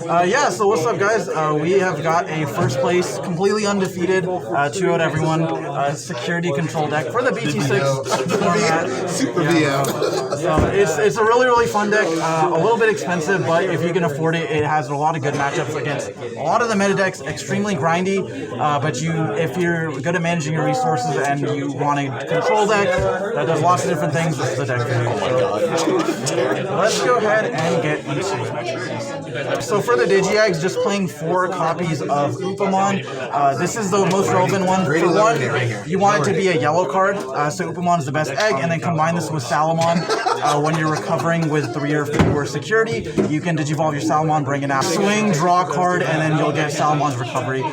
Yeah, so what's up, guys? We have got a first place, completely undefeated, 2-0 everyone, security control deck for the BT6 format. Super Yeah. VM. So it's a really fun deck, a little bit expensive, but if you can afford it, it has a lot of good matchups against a lot of the meta decks, extremely grindy, but if you're good at managing your resources and you want a control deck that does lots of different things, this is the deck for you. Let's go ahead and get into it. So for the Digi-Eggs, just playing 4 copies of Upamon. This is the most relevant one. For one, you want it to be a yellow card, so Upamon is the best egg, and then combine this with Salomon. When you're recovering with 3 or 4 security, you can Digivolve your Salomon, bring it out. Swing, draw a card, and then you'll get Salomon's recovery.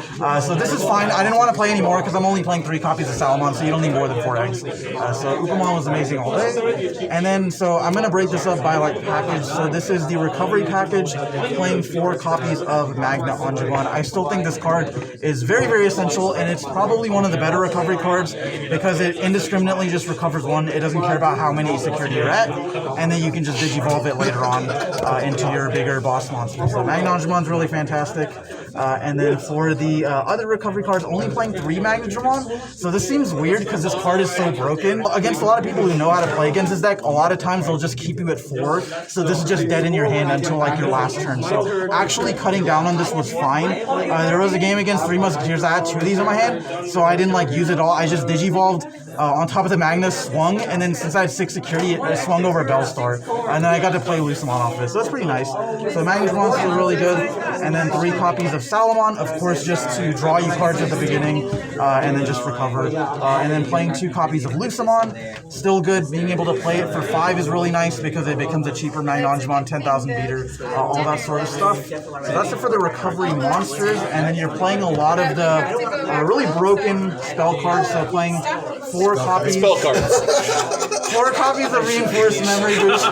So this is fine. I didn't want to play any more because I'm only playing 3 copies of Salomon, so you don't need more than 4 eggs. So Upamon was amazing all day. And then, so I'm going to break this up by like package. So this is the recovery package, playing 4 copies of Magna Anjuban. I still think this card is very essential, and it's probably one of the better recovery cards because it indiscriminately just recovers 1. It doesn't care about how many security you're at, and then you can just Digivolve it later on into your bigger boss monster. So Magna Anjuban's really fantastic. And then for the other recovery cards, only playing 3 Magnadramon. So this seems weird because this card is so broken. Against a lot of people who know how to play against this deck, a lot of times they'll just keep you at 4. So this is just dead in your hand until like your last turn. So actually cutting down on this was fine. There was a game against 3 Musketeers. I had 2 of these in my hand, so I didn't like use it all. I just Digivolved on top of the Magna, swung, and then since I had 6 security, I swung over a Bellstar. And then I got to play Lucemon off of it. So that's pretty nice. So Magnadramon's still really good. And then 3 copies of Salomon, of course, just to draw you cards at the beginning, and then just recover. And then playing 2 copies of Lucemon, still good. Being able to play it for 5 is really nice because it becomes a cheaper Magnanjumon, 10,000 beater, all that sort of stuff. So that's it for the recovery monsters. And then you're playing a lot of the really broken spell cards. So playing 4 copies. Spell cards. 4 copies of Reinforced Memory Boost.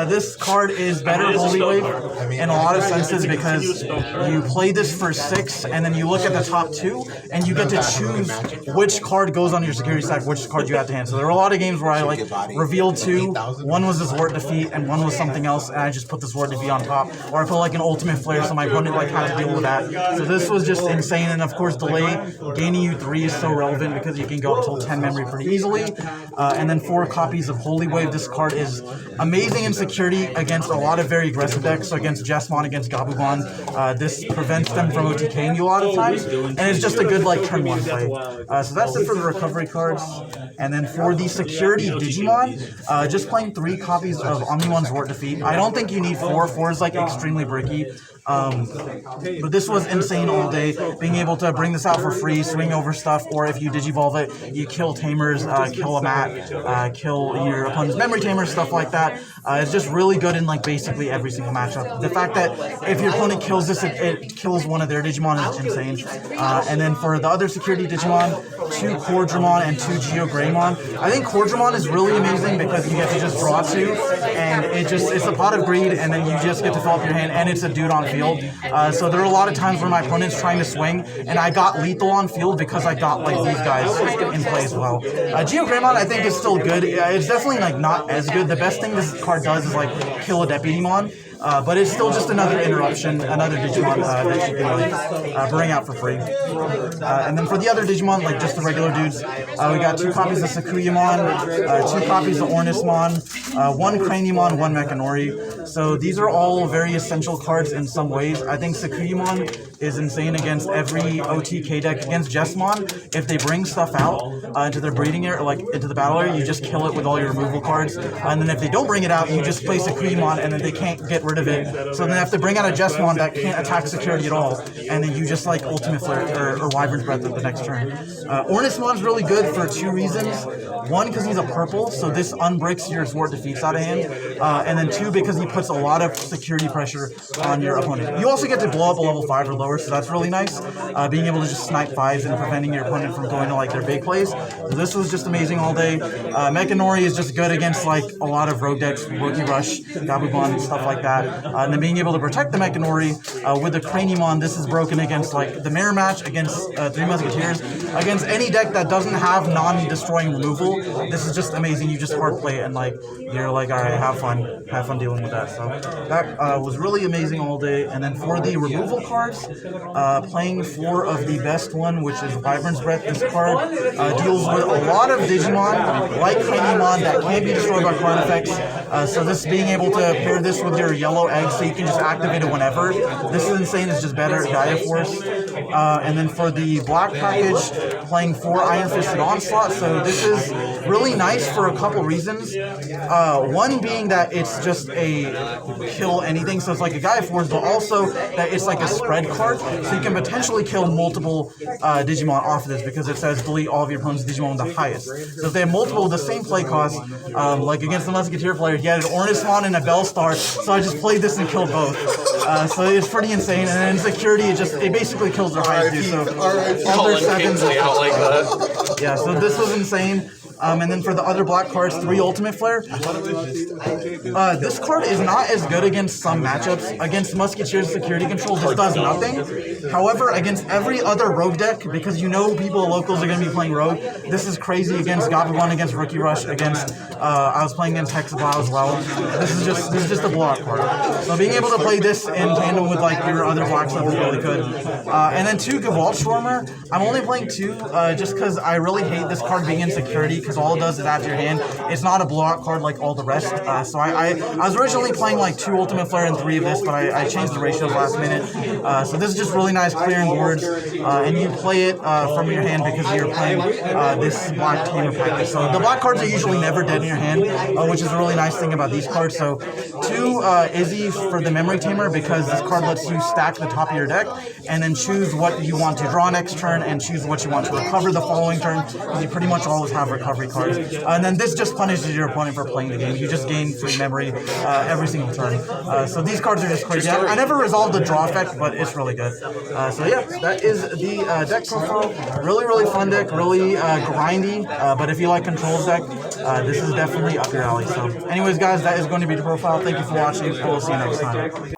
This card is better Holy Wave in a lot of senses because you play this for 6 and then you look at the top 2 and you get to choose which card goes on your security stack, which card you have to hand. So there were a lot of games where I like revealed 2, one was this Ward Defeat and one was something else, and I just put this Ward Defeat on top, or I put like an Ultimate Flare so my opponent like had to deal with that. So this was just insane, and of course delay gaining you 3 is so relevant because you can go up till 10 memory pretty easily. And then 4 copies of Holy Wave. This card is amazing in security against a lot of very aggressive decks, so against Jesmon, against Gabumon. This prevents them from OTKing you a lot of times, and it's just a good like turn 1 play. So that's it for the recovery cards. And then for the security Digimon, just playing 3 copies of Omnimon's Ward Defeat. I don't think you need 4. 4 is like extremely bricky. But this was insane all day, being able to bring this out for free, swing over stuff, or if you Digivolve it, you kill Tamers, kill a mat, kill your opponent's memory Tamers, stuff like that. It's just really good in like basically every single matchup. The fact that if your opponent kills this, it kills one of their Digimon is insane. And then for the other security Digimon, 2 Cordramon and 2 Geogreymon. I think Cordramon is really amazing because you get to just draw 2, and it's a pot of greed, and then you just get to fill up your hand, and it's a dude on field. So there are a lot of times where my opponent's trying to swing, and I got lethal on field because I got like these guys in play as well. Geogreymon I think is still good. It's definitely like not as good. The best thing this card does is like kill a Deputymon. But it's still just another interruption, another Digimon that you can like, bring out for free. And then for the other Digimon, like just the regular dudes, we got 2 copies of Sakuyamon, 2 copies of Ornismon, 1 Craniumon, 1 Mechanori. So these are all very essential cards in some ways. I think Sakuyamon is insane against every OTK deck. Against Jesmon, if they bring stuff out into their breeding area, like into the battle area, you just kill it with all your removal cards. And then if they don't bring it out, you just play Sakuyamon, and then they can't get rid of it. So then they have to bring out a Jesmon that can't attack security at all, and then you just like Ultimate Flare or Wyvern's Breath at the next turn. Ornismon's really good for 2 reasons. 1, because he's a purple, so this unbricks your Ward Defeats out of hand. And then 2, because he puts a lot of security pressure on your opponent. You also get to blow up a level 5 or lower, so that's really nice. Being able to just snipe 5s and preventing your opponent from going to like their big plays. So this was just amazing all day. Mechanori is just good against like a lot of rogue decks, Rookie Rush, Gabumon, stuff like that. that. And then being able to protect the Mechanori with the Craniumon. This is broken against like the Mirror Match, against Three Musketeers, against any deck that doesn't have non-destroying removal. This is just amazing. You just hard play it and like you're like, all right, have fun dealing with that. So that was really amazing all day. And then for the removal cards, playing 4 of the best one, which is Wyvern's Breath. This card deals with a lot of Digimon, like Craniumon, that can't be destroyed by card effects. So this being able to pair this with your yellow egg so you can just activate it whenever. This is insane. It's just better. Gaia Force. And then for the black package, playing 4 Iron Fisted Onslaught. So this is really nice for a couple reasons. One being that it's just a kill anything, so it's like a Gaia Force, but also that it's like a spread card, so you can potentially kill multiple Digimon off of this because it says delete all of your opponent's Digimon with the highest. So if they have multiple with the same play cost, like against the Musketeer player, he had an Ornismon and a Bellstar, so I just played this and killed both. So it's pretty insane, and then in security, it basically kills their highest dude, so all their seconds out like that. Yeah, so this was insane. And then for the other black cards, 3 Ultimate Flare. This card is not as good against some matchups. Against Musketeer's Security Control, this does nothing. However, against every other Rogue deck, because you know people locals are going to be playing Rogue, this is crazy against Gabumon, against Rookie Rush, against, I was playing against Hexablow as well. This is just a block card. So being able to play this in tandem with like your other black stuff is really good. And then 2 Gewalt Schwarmer. I'm only playing 2 just because I really hate this card being in security, because all it does is add to your hand. It's not a blowout card like all the rest. So I was originally playing like 2 Ultimate Flare and 3 of this, but I changed the ratios last minute. So this is just really nice clearing boards, and you play it from your hand because you're playing this black tamer package. So the black cards are usually never dead in your hand, which is a really nice thing about these cards. So 2 Izzy for the memory tamer, because this card lets you stack the top of your deck and then choose what you want to draw next turn and choose what you want to recover the following turn, because you pretty much always have recovery cards. And then this just punishes your opponent for playing the game. You just gain free memory every single turn. So these cards are just crazy. I never resolved the draw effect, but it's really good. So yeah, that is the deck profile. Really, really fun deck. Really grindy. But if you like controls deck, this is definitely up your alley. So anyways, guys, that is going to be the profile. Thank you for watching. We'll see you next time.